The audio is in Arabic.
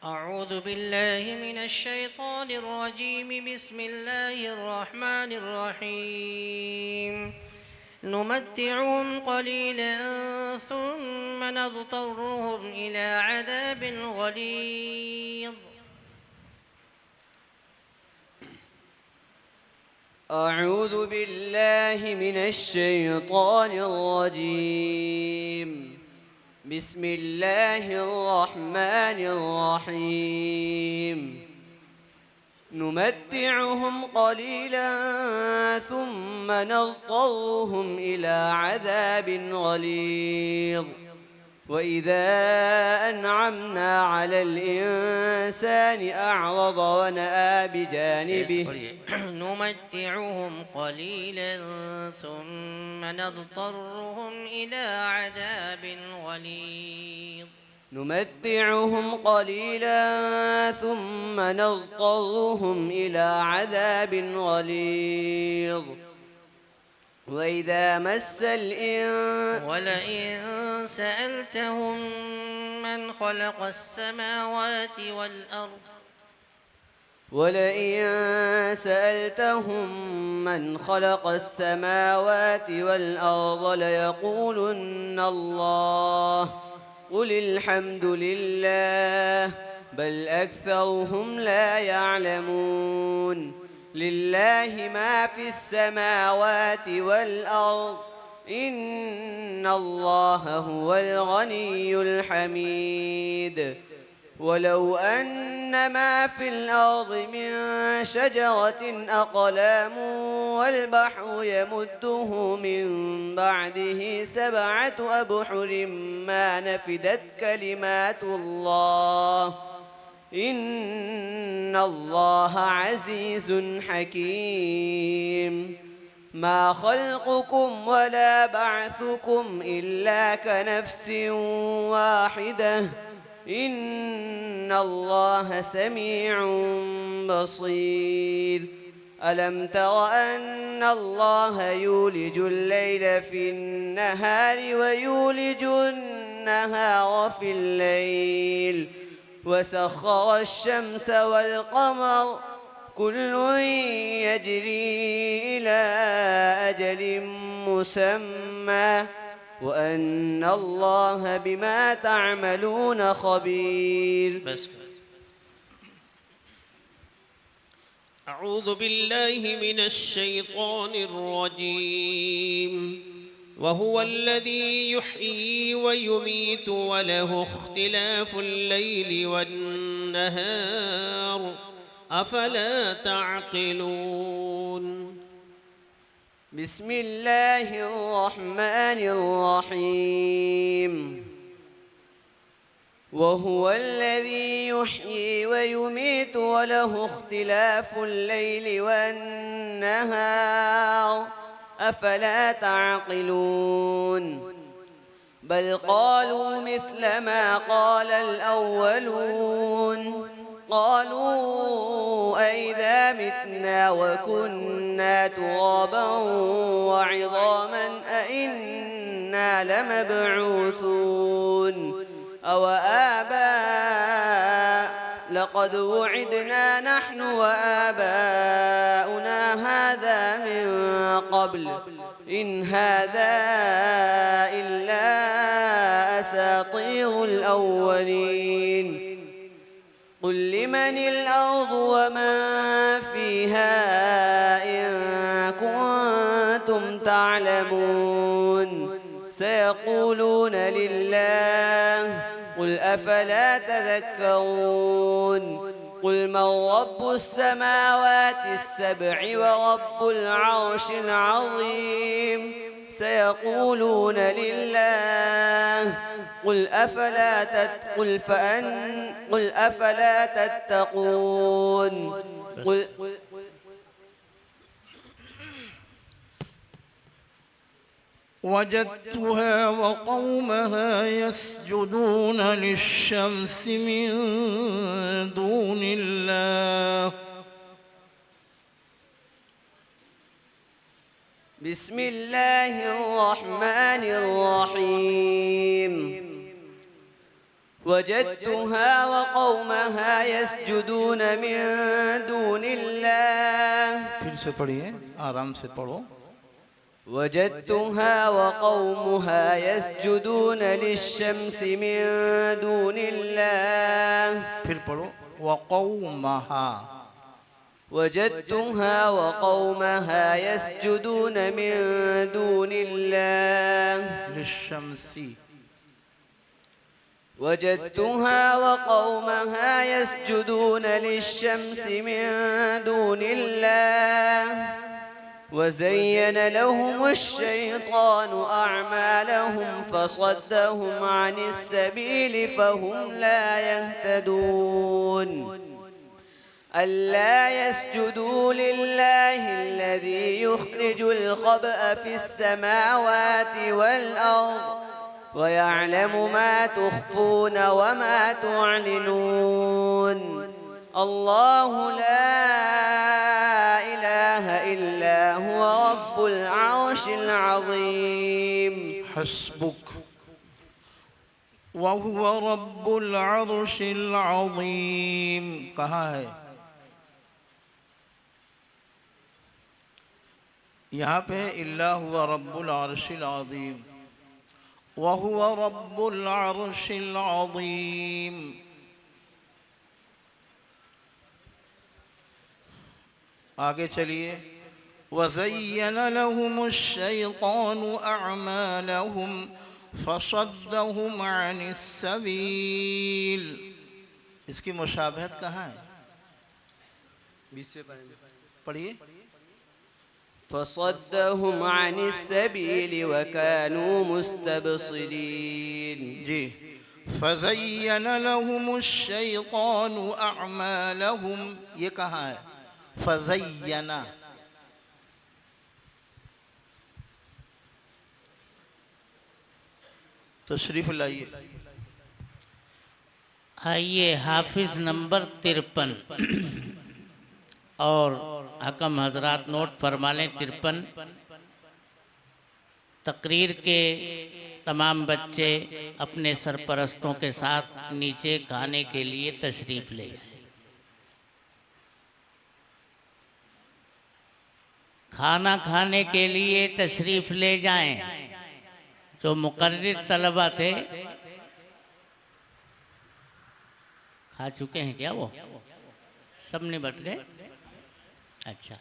أعوذ بالله من الشيطان الرجيم. بسم الله الرحمن الرحيم. نمتعهم قليلا ثم نضطرهم إلى عذاب غليظ. أعوذ بالله من الشيطان الرجيم. بسم الله الرحمن الرحيم. نمتعهم قليلا ثم نضطرهم إلى عذاب غليظ. وإذا أنعمنا على الإنسان أعرض ونأى بجانبه. نمتعهم قليلا ثم نضطرهم إلى عذاب غليظ. نمتعهم قليلا ثم نضطرهم إلى عذاب غليظ. وإذا مس ولئن سألتهم من خلق السماوات والأرض ولئن سألتهم من خلق السماوات والأرض ليقولن الله. قل الحمد لله بل أكثرهم لا يعلمون. لله ما في السماوات والأرض إن الله هو الغني الحميد. ولو أن ما في الأرض من شجرة أقلام والبحر يمده من بعده 7 أبحر ما نفدت كلمات الله إن الله عزيز حكيم. ما خلقكم ولا بعثكم إلا كنفس واحدة إن الله سميع بصير. ألم تر أن الله يولج الليل في النهار ويولج النهار في الليل وسخر الشمس والقمر كل يجري إلى أجل مسمى وأن الله بما تعملون خبير. بس. أعوذ بالله من الشيطان الرجيم. وهو الذي يحيي ويميت وله اختلاف الليل والنهار أفلا تعقلون. بسم الله الرحمن الرحيم. وهو الذي يحيي ويميت وله اختلاف الليل والنهار أفلا تعقلون. بل قالوا مثل ما قال الأولون. قالوا أئذا متنا وكنا ترابا وعظاما أئنا لمبعوثون أو آباء لقد وعدنا نحن وآباؤنا هذا من قبل إن هذا إلا أساطير الأولين. قل لمن الأرض ومن فيها إن كنتم تعلمون. سيقولون لله قل أفلا تذكرون. قل من رب السماوات السبع ورب العرش العظيم سيقولون لله قل أفلا تتقون. وجدتها وقومها يسجدون للشمس من دون الله. بسم الله الرحمن الرحيم. وجدتها وقومها يسجدون من دون الله फिर से पढ़िए, आराम से पढ़ो. وجدتها وقومها يسجدون للشمس من دون الله फिर पढ़ो, وقومها. وجدتها وقومها يسجدون من دون الله للشمس. وجدتها وقومها يسجدون للشمس من دون الله وزين لهم الشيطان أعمالهم فصدهم عن السبيل فهم لا يهتدون ألا يسجدوا لله الذي يخرج الخبأ في السماوات والأرض ويعلم ما تخفون وما تعلنون الله لا إله إلا هو رب العرش العظيم حسبك. وهو رب العرش العظيم. कहाँ है? यहाँ पे इल्ला हुआ रब्बुल अर्शिल अज़ीम. वहुव रब्बुल अर्शिल अज़ीम. आगे चलिए. वज़य्यन लहुमुश्शैतानु अअमालहुम फसद्दहुम अनिस्सबील. इसकी मुशाबहत कहाँ है? पढ़िए. فصدهم عن السبيل وكانوا مستبصرين जी. फज़य्यन लहुमुश्शैतानु अअमालहुम. ये कहाँ है? फज़य्यना. तशरीफ लाइए. आइए हाफिज नंबर 53 और हकम हजरात नोट फरमा लें 53. तकरीर के तमाम बच्चे अपने सरपरस्तों के साथ नीचे खाने के लिए तशरीफ़ ले गए. खाना खाने के लिए तशरीफ़ ले जाएं. जो मुकर्रिर तलबा थे खा चुके हैं क्या? वो सब निबट गए. अच्छा.